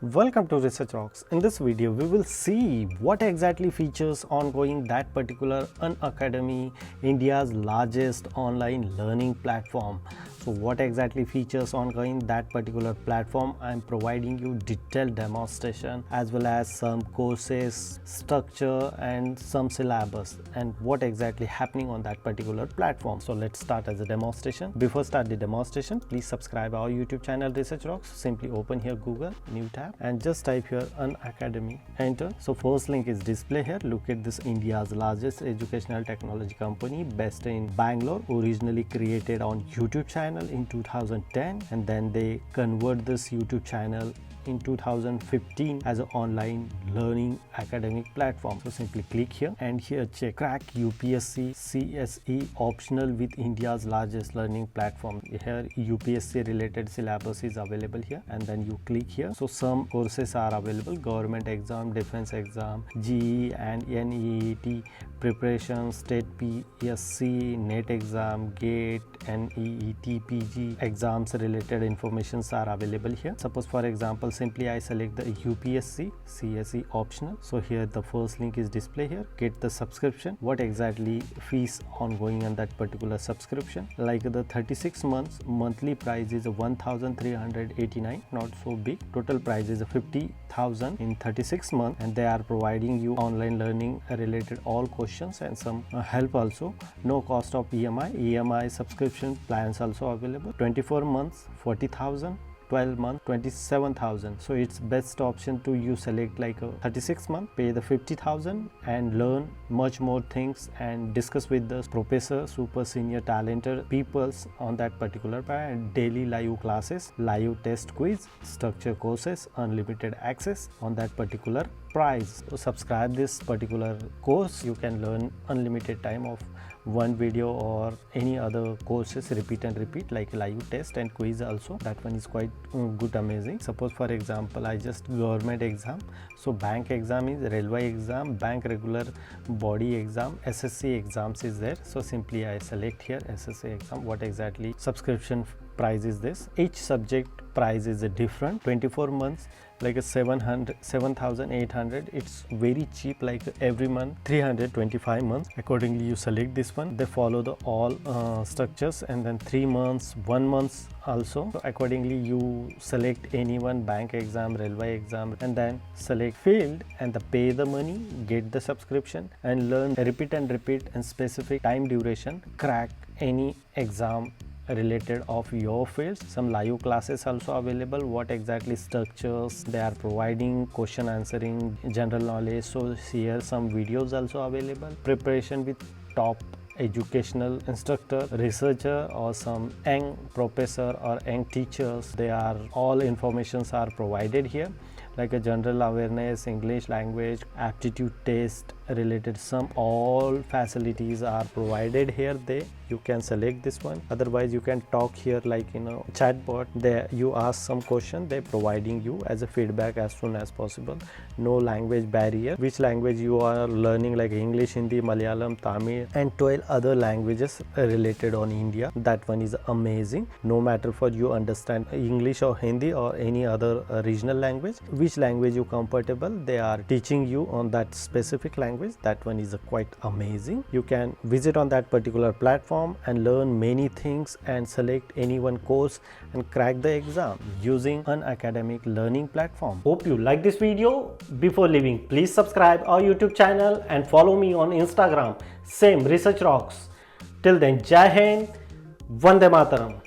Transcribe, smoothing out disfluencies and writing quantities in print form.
Welcome to Research Rocks. In this video, we will see what exactly features ongoing that particular Unacademy, India's largest online learning platform. So what exactly features ongoing that particular platform? I am providing you detailed demonstration as well as some courses, structure and some syllabus and what exactly happening on that particular platform. So let's start as a demonstration. Before start the demonstration, please subscribe our YouTube channel Research Rocks. Simply open here Google, new tab and just type here Unacademy, enter. So first link is display here. Look at this, India's largest educational technology company based in Bangalore, originally created on YouTube channel in 2010 and then they convert this YouTube channel in 2015 as an online learning academic platform. So simply click here and here check crack UPSC CSE optional with India's largest learning platform. Here UPSC related syllabus is available here and then you click here. So some courses are available: government exam, defense exam, JEE and NEET preparation, state PSC, NET exam, GATE, NEET PG exams related informations are available here. Suppose for example simply I select the UPSC CSE optional. So here the first link is display here. Get the subscription. What exactly fees ongoing on that particular subscription? Like the 36 months monthly price is 1,389, not so big. Total price is 50,000 in 36 months and they are providing you online learning related all questions and some help also. No cost of EMI subscription plans also available. 24 months 40,000, 12 months 27,000. So it's best option to you select like a 36 month, pay the 50,000 and learn much more things and discuss with the professor, super senior talented peoples on that particular part. Daily live classes, live test quiz, structure courses, unlimited access on that particular price. So subscribe this particular course, you can learn unlimited time of one video or any other courses, repeat and repeat, like live test and quiz also. That one is quite good, amazing. Suppose for example I just government exam, so bank exam is railway exam, bank regular body exam, SSC exams is there. So simply I select here SSC exam. What exactly subscription price is this? Each subject price is different. 24 months like a 7,800. It's very cheap, like every month 325 months. Accordingly you select this one. They follow the all structures and then 3 months, 1 month also. So accordingly you select any one, bank exam, railway exam and then select field and the pay the money, get the subscription and learn repeat and repeat and specific time duration, crack any exam related of your fields. Some live classes also available. What exactly structures they are providing, question answering, general knowledge. So here some videos also available. Preparation with top educational instructor, researcher or some young professor or young teachers. They are all informations are provided here, like a general awareness, English language, aptitude test related, some all facilities are provided here. You can select this one. Otherwise you can talk here like chatbot. There you ask some question, they providing you as a feedback as soon as possible. No language barrier. Which language you are learning, like English, Hindi, Malayalam, Tamil and 12 other languages related on India. That one is amazing. No matter for you understand English or Hindi or any other regional language, which language you comfortable, they are teaching you on that specific language. That one is quite amazing. You can visit on that particular platform and learn many things and select any one course and crack the exam using an academic learning platform. Hope you like this video. Before leaving, please subscribe our YouTube channel and follow me on Instagram, same Research Rocks. Till then, Jai Hind, Vande Mataram.